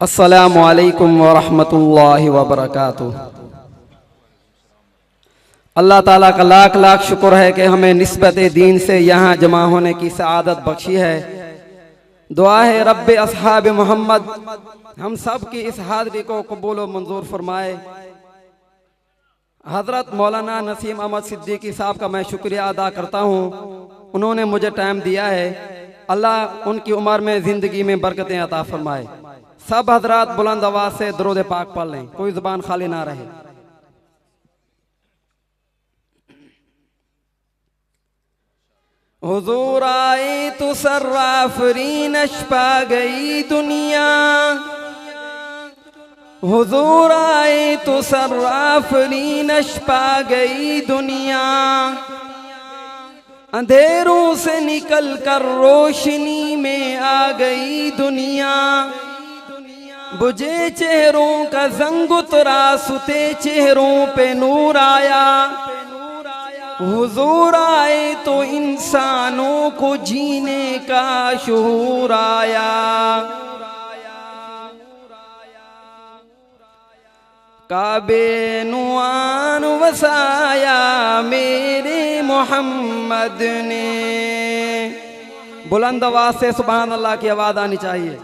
अस्सलामु अलैकुम वरहमतुल्लाहि वबरकातुह। अल्लाह ताला का लाख लाख शुक्र है कि हमें निस्बत दीन से यहाँ जमा होने की सआदत बख्शी है। दुआ है रब्बे अस्हाब मोहम्मद हम सब की इस हाज़री को कबूल व मंजूर फरमाए। हज़रत मौलाना नसीम अहमद सिद्दीकी साहब का मैं शुक्रिया अदा करता हूँ, उन्होंने मुझे टाइम दिया है। अल्लाह उनकी उम्र में ज़िंदगी में बरकतें अता फरमाए। सब हजरात बुलंद आवाज से दरूद पाक पढ़ लें, कोई जुबान खाली ना रहे। हुजूर आए तो सर्राफरीन अशपा गई दुनिया, हुजूर आए तो सर्राफरीन अशपा गई दुनिया। अंधेरों से निकल कर रोशनी में आ गई दुनिया। बुझे चेहरों का जंग उतरा, सुते चेहरों पे नूर आया। हुजूर आए तो इंसानों को जीने का शऊर आया। काबे नुआन वसाया मेरे मोहम्मद ने। बुलंद आवाज से सुभान अल्लाह की आवाज आनी चाहिए।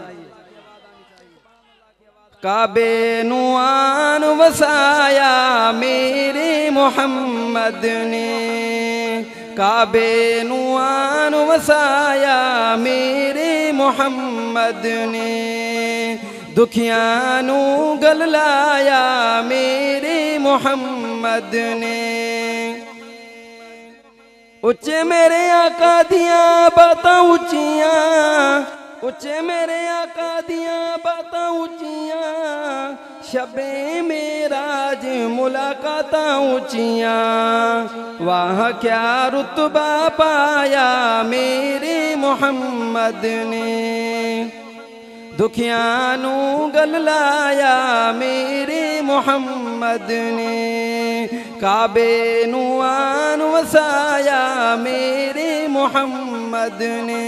काबे नुआन वसाया मेरे मोहम्मद ने, काबे नुआन वसाया मेरे मोहम्मद ने। दुखियानू गल लाया मेरे मोहम्मद ने। उच्चे मेरे आका दिया बातां ऊंचियां, उच्चे मेरे आका दिया बातां ऊंचियां। शबे मेराज मुलाकातां ऊंचियां, वहाँ क्या रुतबा पाया मेरे मोहम्मद ने। दुखियानू गल लाया मेरे मोहम्मद ने। काबे नुआन वसाया मेरे मोहम्मद ने।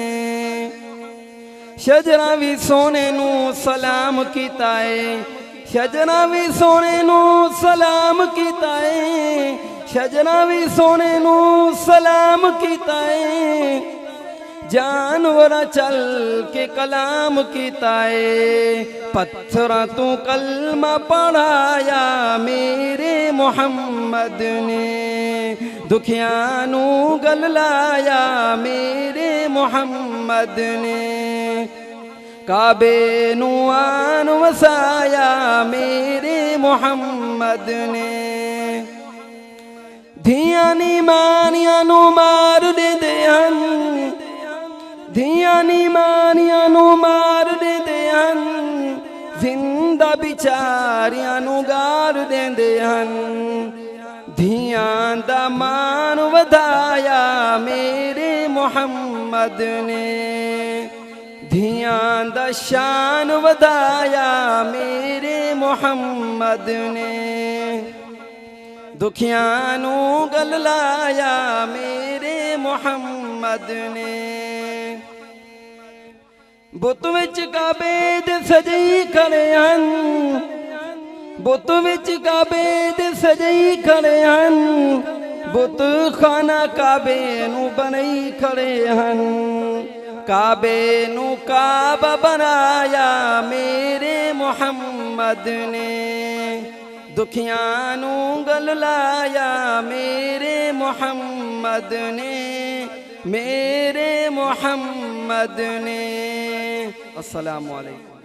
शजरा भी सोने नू सलाम कीता है, शजरा भी सोने नू सलाम कीता है। शजरा भी सोने नू सलाम कीता है। जानवर चल के कलाम कीता है। पत्थर तू कलमा पढ़ाया मेरे मोहम्मद ने। दुखियानू गल लाया मेरे मोहम्मद ने। काबे नुआन वसाया मेरे मोहम्मद ने। धियां नी मानियां नू मार देंदे हन, धियां नी मानियां नू मार देंदे हन। जिंदा बिचारियां नू गार देंदे हन। धियां दा मान वधाया मेरे मोहम्मद ने। धियां दा शान वधाया मेरे मोहम्मद ने। दुखियानू गल लाया मेरे मोहम्मद ने। बुत विच काबे दे सजई खड़े हन, बुत विच काबे दे सजई खड़े हन। बुत खाना काबे नू बनई खड़े हन। काबे नू काबा बनाया मेरे मोहम्मद ने। दुखियानू गल लाया मेरे मोहम्मद ने, मेरे मोहम्मद ने। अस्सलामु अलैकुम।